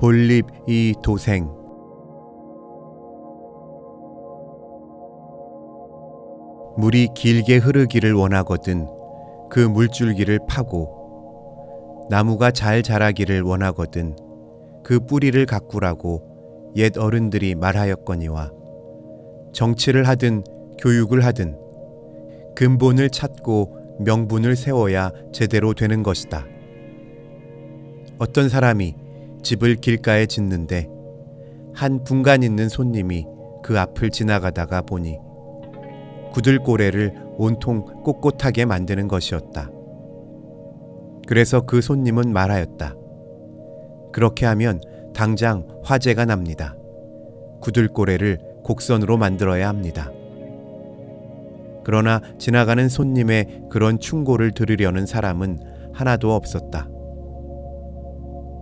볼립 이 도생. 물이 길게 흐르기를 원하거든 그 물줄기를 파고, 나무가 잘 자라기를 원하거든 그 뿌리를 가꾸라고 옛 어른들이 말하였거니와, 정치를 하든 교육을 하든 근본을 찾고 명분을 세워야 제대로 되는 것이다. 어떤 사람이 집을 길가에 짓는데 한 분간 있는 손님이 그 앞을 지나가다가 보니 구들고래를 온통 꼿꼿하게 만드는 것이었다. 그래서 그 손님은 말하였다. 그렇게 하면 당장 화재가 납니다. 구들고래를 곡선으로 만들어야 합니다. 그러나 지나가는 손님의 그런 충고를 들으려는 사람은 하나도 없었다.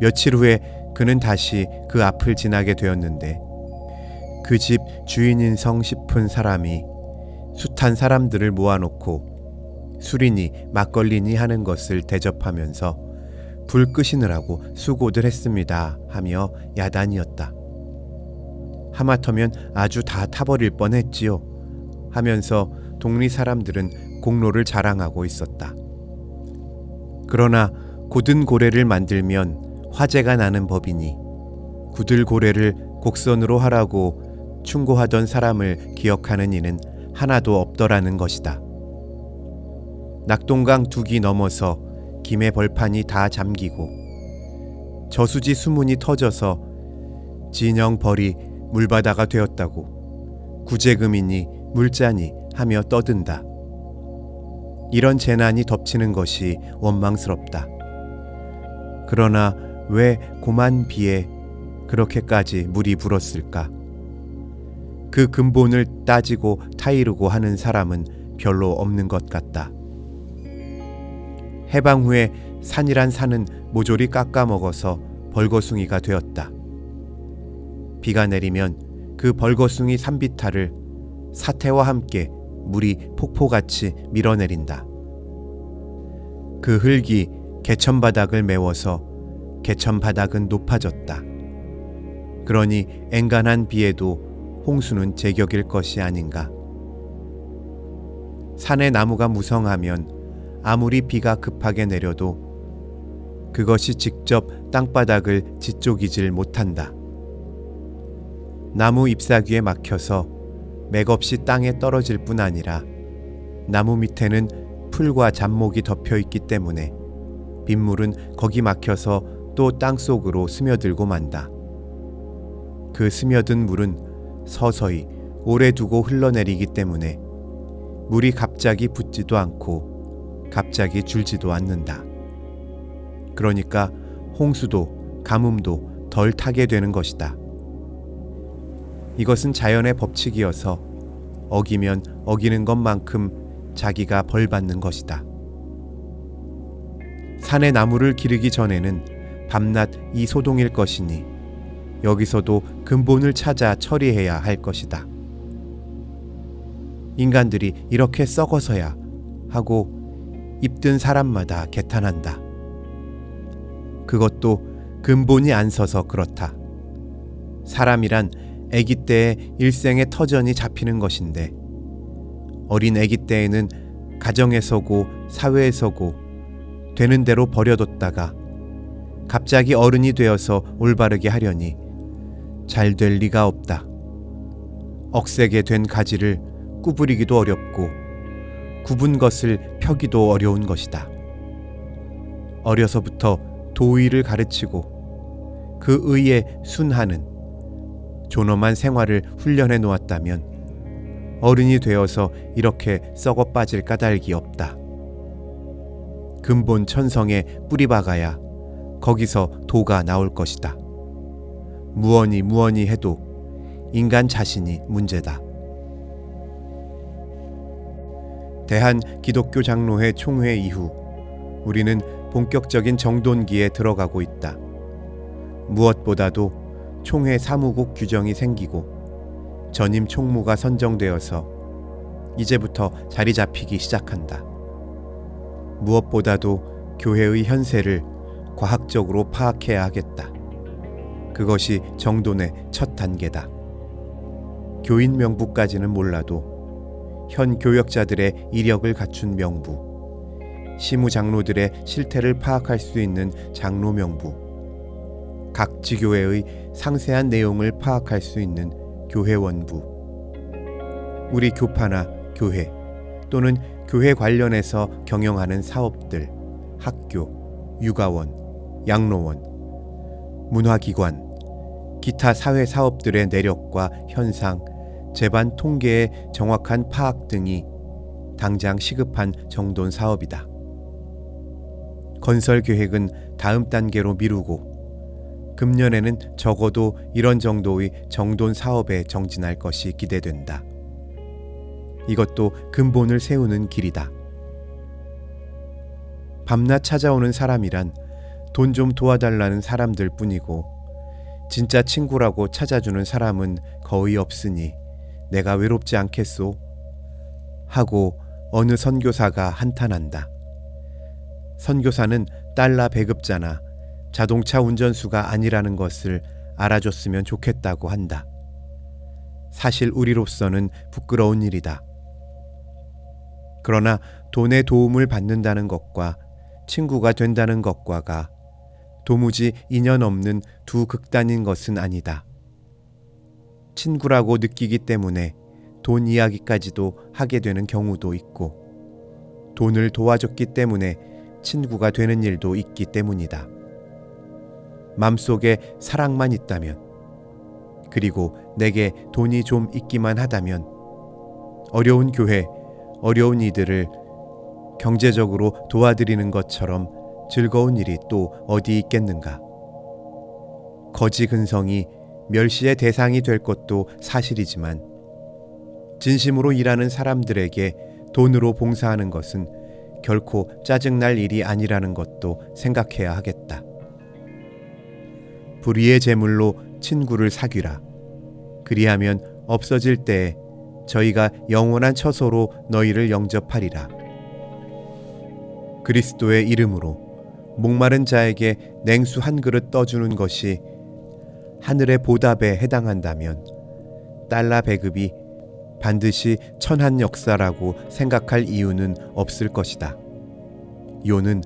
며칠 후에 그는 다시 그 앞을 지나게 되었는데, 그 집 주인인성 싶은 사람이 숱한 사람들을 모아놓고 술이니 막걸리니 하는 것을 대접하면서 불 끄시느라고 수고들 했습니다 하며 야단이었다. 하마터면 아주 다 타버릴 뻔했지요 하면서 동리 사람들은 공로를 자랑하고 있었다. 그러나 고든 고래를 만들면 화재가 나는 법이니 구들고래를 곡선으로 하라고 충고하던 사람을 기억하는 이는 하나도 없더라는 것이다. 낙동강 둑이 넘어서 김해 벌판이 다 잠기고 저수지 수문이 터져서 진영 벌이 물바다가 되었다고 구제금이니 물자니 하며 떠든다. 이런 재난이 덮치는 것이 원망스럽다. 그러나 왜 고만 비에 그렇게까지 물이 불었을까? 그 근본을 따지고 타이르고 하는 사람은 별로 없는 것 같다. 해방 후에 산이란 산은 모조리 깎아먹어서 벌거숭이가 되었다. 비가 내리면 그 벌거숭이 산비탈을 사태와 함께 물이 폭포같이 밀어내린다. 그 흙이 개천바닥을 메워서 개천바닥은 높아졌다. 그러니 앵간한 비에도 홍수는 제격일 것이 아닌가. 산의 나무가 무성하면 아무리 비가 급하게 내려도 그것이 직접 땅바닥을 지쪽이질 못한다. 나무 잎사귀에 막혀서 맥없이 땅에 떨어질 뿐 아니라 나무 밑에는 풀과 잡목이 덮여 있기 때문에 빗물은 거기 막혀서 또 땅속으로 스며들고 만다. 그 스며든 물은 서서히 오래 두고 흘러내리기 때문에 물이 갑자기 붙지도 않고 갑자기 줄지도 않는다. 그러니까 홍수도 가뭄도 덜 타게 되는 것이다. 이것은 자연의 법칙이어서 어기면 어기는 것만큼 자기가 벌 받는 것이다. 산의 나무를 기르기 전에는 밤낮 이 소동일 것이니 여기서도 근본을 찾아 처리해야 할 것이다. 인간들이 이렇게 썩어서야 하고 입든 사람마다 개탄한다. 그것도 근본이 안 서서 그렇다. 사람이란 아기 때에 일생의 터전이 잡히는 것인데, 어린 아기 때에는 가정에서고 사회에서고 되는 대로 버려뒀다가 갑자기 어른이 되어서 올바르게 하려니 잘 될 리가 없다. 억세게 된 가지를 구부리기도 어렵고 굽은 것을 펴기도 어려운 것이다. 어려서부터 도의를 가르치고 그 의에 순하는 존엄한 생활을 훈련해 놓았다면 어른이 되어서 이렇게 썩어 빠질 까닭이 없다. 근본 천성에 뿌리 박아야 거기서 도가 나올 것이다. 무언이 해도 인간 자신이 문제다. 대한 기독교 장로회 총회 이후 우리는 본격적인 정돈기에 들어가고 있다. 무엇보다도 총회 사무국 규정이 생기고 전임 총무가 선정되어서 이제부터 자리 잡히기 시작한다. 무엇보다도 교회의 현세를 과학적으로 파악해야 하겠다. 그것이 정돈의 첫 단계다. 교인 명부까지는 몰라도 현 교역자들의 이력을 갖춘 명부, 시무 장로들의 실태를 파악할 수 있는 장로 명부, 각 지교회의 상세한 내용을 파악할 수 있는 교회원부, 우리 교파나 교회 또는 교회 관련해서 경영하는 사업들, 학교, 육아원, 양로원, 문화기관, 기타 사회 사업들의 내력과 현상, 재반 통계의 정확한 파악 등이 당장 시급한 정돈 사업이다. 건설 계획은 다음 단계로 미루고 금년에는 적어도 이런 정도의 정돈 사업에 정진할 것이 기대된다. 이것도 근본을 세우는 길이다. 밤낮 찾아오는 사람이란 돈 좀 도와달라는 사람들 뿐이고 진짜 친구라고 찾아주는 사람은 거의 없으니 내가 외롭지 않겠소? 하고 어느 선교사가 한탄한다. 선교사는 달러 배급자나 자동차 운전수가 아니라는 것을 알아줬으면 좋겠다고 한다. 사실 우리로서는 부끄러운 일이다. 그러나 돈의 도움을 받는다는 것과 친구가 된다는 것과가 도무지 인연 없는 두 극단인 것은 아니다. 친구라고 느끼기 때문에 돈 이야기까지도 하게 되는 경우도 있고 돈을 도와줬기 때문에 친구가 되는 일도 있기 때문이다. 맘속에 사랑만 있다면, 그리고 내게 돈이 좀 있기만 하다면 어려운 교회, 어려운 이들을 경제적으로 도와드리는 것처럼 즐거운 일이 또 어디 있겠는가. 거지 근성이 멸시의 대상이 될 것도 사실이지만 진심으로 일하는 사람들에게 돈으로 봉사하는 것은 결코 짜증날 일이 아니라는 것도 생각해야 하겠다. 불의의 제물로 친구를 사귀라. 그리하면 없어질 때에 저희가 영원한 처소로 너희를 영접하리라. 그리스도의 이름으로 목마른 자에게 냉수 한 그릇 떠주는 것이 하늘의 보답에 해당한다면 달러 배급이 반드시 천한 역사라고 생각할 이유는 없을 것이다. 요는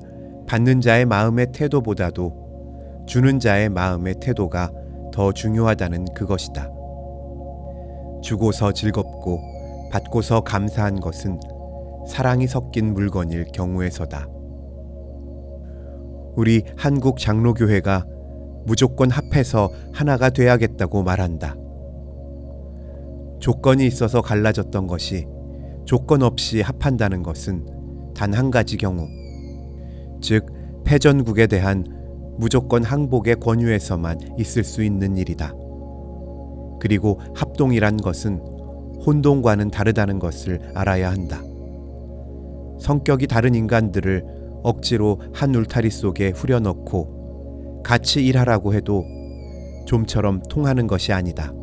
받는 자의 마음의 태도보다도 주는 자의 마음의 태도가 더 중요하다는 그것이다. 주고서 즐겁고 받고서 감사한 것은 사랑이 섞인 물건일 경우에서다. 우리 한국 장로교회가 무조건 합해서 하나가 돼야겠다고 말한다. 조건이 있어서 갈라졌던 것이 조건 없이 합한다는 것은 단 한 가지 경우, 즉 패전국에 대한 무조건 항복의 권유에서만 있을 수 있는 일이다. 그리고 합동이란 것은 혼동과는 다르다는 것을 알아야 한다. 성격이 다른 인간들을 억지로 한 울타리 속에 후려넣고 같이 일하라고 해도 좀처럼 통하는 것이 아니다.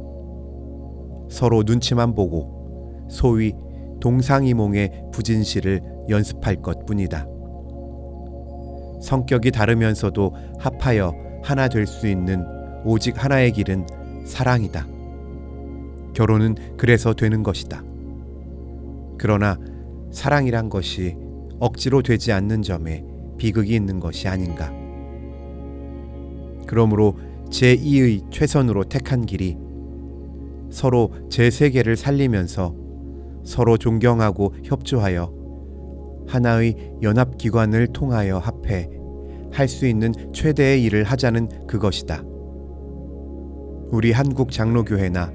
서로 눈치만 보고 소위 동상이몽의 부진실을 연습할 것뿐이다. 성격이 다르면서도 합하여 하나 될 수 있는 오직 하나의 길은 사랑이다. 결혼은 그래서 되는 것이다. 그러나 사랑이란 것이 억지로 되지 않는 점에 비극이 있는 것이 아닌가. 그러므로 제2의 최선으로 택한 길이 서로 제3계를 살리면서 서로 존경하고 협조하여 하나의 연합기관을 통하여 합해 할 수 있는 최대의 일을 하자는 그것이다. 우리 한국 장로교회나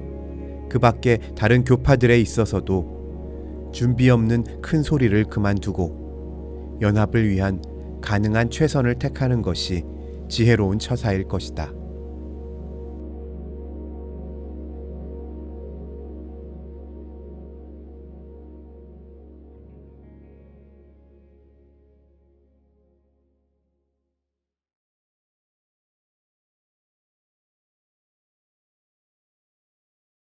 그 밖에 다른 교파들에 있어서도 준비 없는 큰 소리를 그만두고 연합을 위한 가능한 최선을 택하는 것이 지혜로운 처사일 것이다.